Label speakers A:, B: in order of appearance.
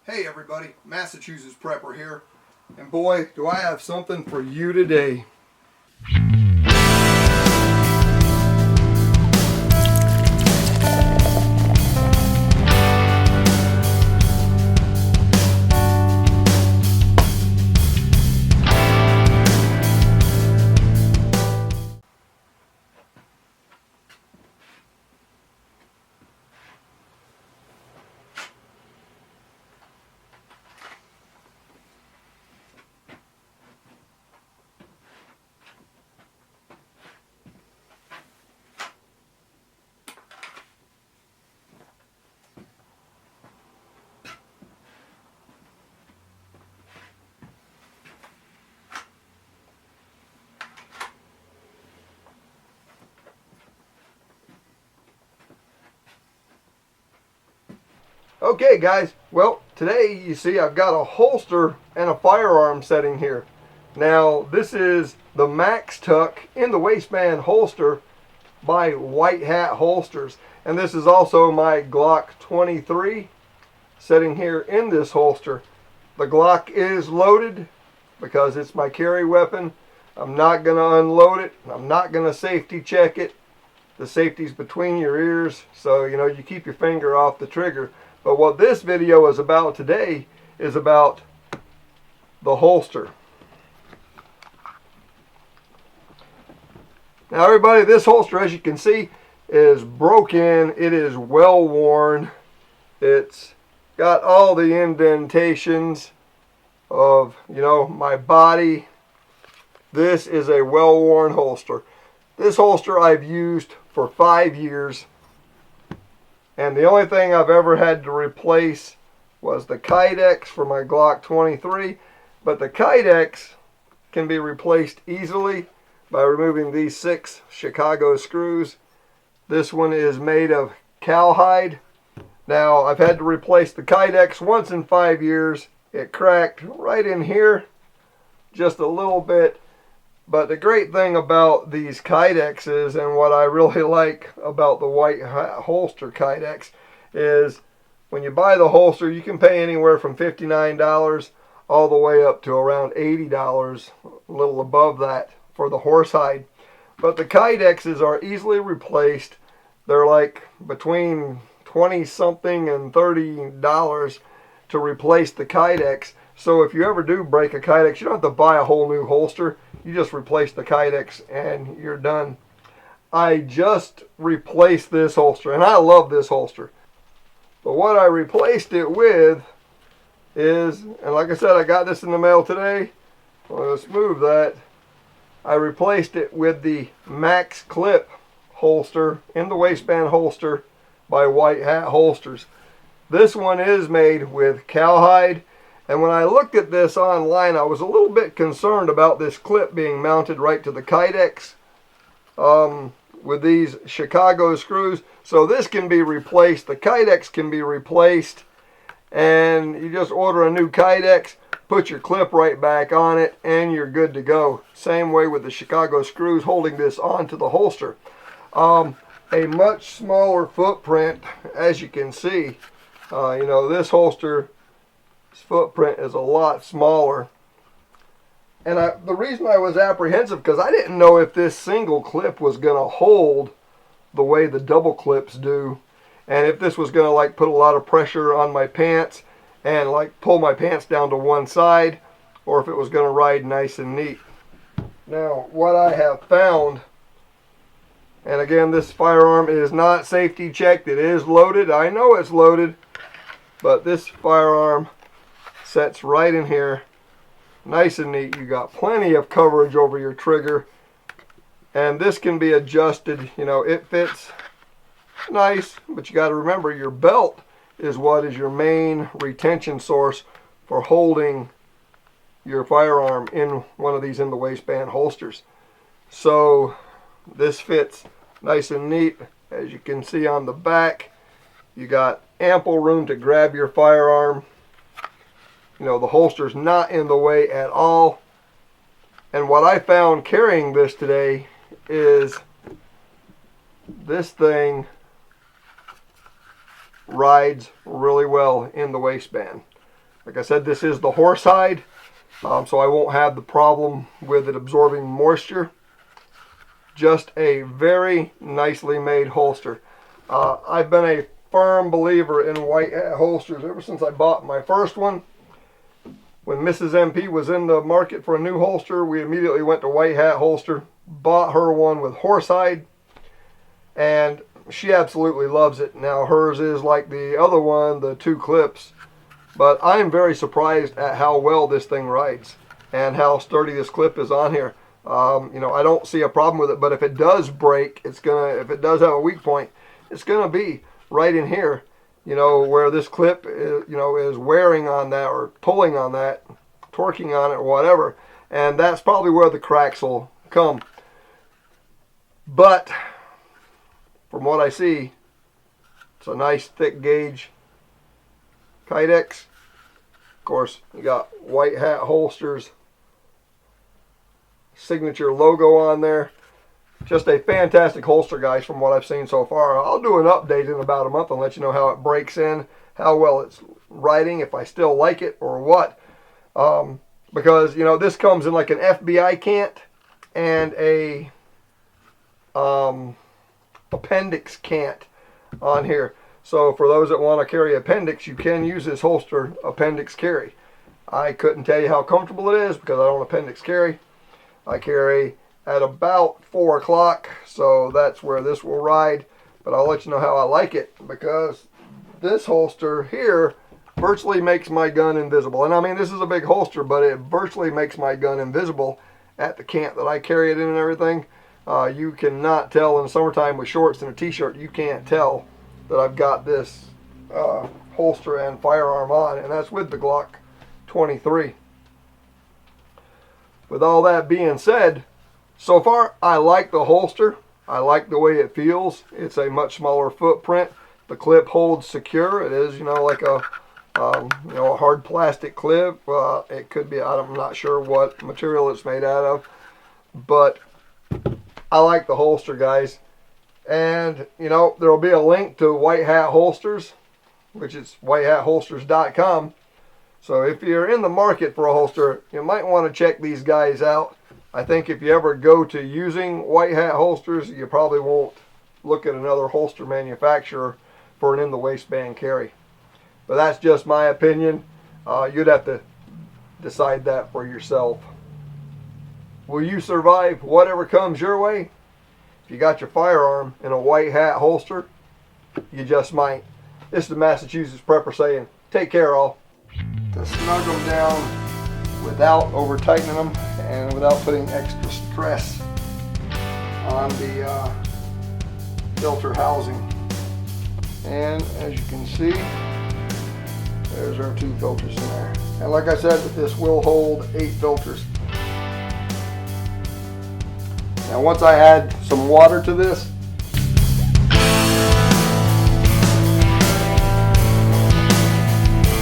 A: Hey everybody, Massachusetts Prepper here, and boy do I have something for you today. Okay guys, well today you see I've got a holster and a firearm setting here. Now this is the MaxClip in the waistband holster by White Hat Holsters, and this is also my Glock 23 setting here in this holster. The Glock is loaded because it's my carry weapon. I'm not going to unload it. I'm not going to safety check it. The safety's between your ears, so you keep your finger off the trigger. But what this video is about today is about the holster. Now everybody, this holster, as you can see, is broken. It is well worn. It's got all the indentations of, my body. This is a well worn holster. This holster I've used for 5 years. And the only thing I've ever had to replace was the Kydex for my Glock 23. But the Kydex can be replaced easily by removing these 6 Chicago screws. This one is made of cowhide. Now, I've had to replace the Kydex once in 5 years. It cracked right in here, just a little bit. But the great thing about these Kydexes, and what I really like about the White Hat Holster Kydex, is when you buy the holster, you can pay anywhere from $59 all the way up to around $80, a little above that for the horsehide. But the Kydexes are easily replaced. They're like between 20 something and $30 to replace the Kydex. So if you ever do break a Kydex, you don't have to buy a whole new holster. You just replace the Kydex and you're done. I just replaced this holster, and I love this holster. But what I replaced it with is, and like I said, I got this in the mail today. Well, let's move that. I replaced it with the MaxClip holster in the waistband holster by White Hat Holsters. This one is made with cowhide. And when I looked at this online, I was a little bit concerned about this clip being mounted right to the Kydex with these Chicago screws. So this can be replaced. The Kydex can be replaced. And you just order a new Kydex, put your clip right back on it, and you're good to go. Same way with the Chicago screws holding this onto the holster. A much smaller footprint, as you can see. This holster footprint is a lot smaller, and the reason I was apprehensive because I didn't know if this single clip was going to hold the way the double clips do, and if this was going to like put a lot of pressure on my pants and like pull my pants down to one side, or if it was going to ride nice and neat. Now what I have found, and again, this firearm is not safety checked, it is loaded. I know it's loaded, but this firearm sets right in here, nice and neat. You got plenty of coverage over your trigger, and this can be adjusted. It fits nice, but you got to remember your belt is what is your main retention source for holding your firearm in one of these in the waistband holsters. So this fits nice and neat. As you can see on the back, you got ample room to grab your firearm. The holster's not in the way at all. And what I found carrying this today is this thing rides really well in the waistband. Like I said, this is the horsehide, so I won't have the problem with it absorbing moisture. Just a very nicely made holster. I've been a firm believer in white hat holsters ever since I bought my first one. When Mrs. MP was in the market for a new holster, we immediately went to white hat holster, bought her one with horsehide, and she absolutely loves it. Now hers is like the other one, the 2 clips, but I am very surprised at how well this thing rides and how sturdy this clip is on here. You know, I don't see a problem with it, but if it does break, if it does have a weak point, it's gonna be right in here, you know, where this clip is, you know, is wearing on that or pulling on that, torquing on it or whatever, and that's probably where the cracks will come. But from what I see, it's a nice thick gauge Kydex. Of course, you got white hat holsters signature logo on there. Just a fantastic holster, guys, from what I've seen so far. I'll do an update in about a month and let you know how it breaks in, how well it's riding, if I still like it or what. Because, you know, this comes in like an FBI cant and a appendix cant on here. So for those that want to carry appendix, you can use this holster appendix carry. I couldn't tell you how comfortable it is because I don't appendix carry. I carry at about 4 o'clock, so that's where this will ride. But I'll let you know how I like it, because this holster here virtually makes my gun invisible. And I mean, this is a big holster, but it virtually makes my gun invisible at the cant that I carry it in and everything. You cannot tell in the summertime with shorts and a t-shirt, you can't tell that I've got this holster and firearm on, and that's with the Glock 23. With all that being said, so far I like the holster. I like the way it feels. It's a much smaller footprint. The clip holds secure. It is, you know, like a a hard plastic clip. It could be, I'm not sure what material it's made out of, but I like the holster, guys. And you know, there will be a link to White Hat Holsters, which is whitehatholsters.com. So if you're in the market for a holster, you might want to check these guys out. I think if you ever go to using white hat holsters, you probably won't look at another holster manufacturer for an in-the-waistband carry. But that's just my opinion. You'd have to decide that for yourself. Will you survive whatever comes your way? If you got your firearm in a white hat holster, you just might. This is the Massachusetts Prepper saying, take care all. To snug them down without over tightening them and without putting extra stress on the filter housing. And as you can see, there's our 2 filters in there. And like I said, this will hold 8 filters. Now once I add some water to this,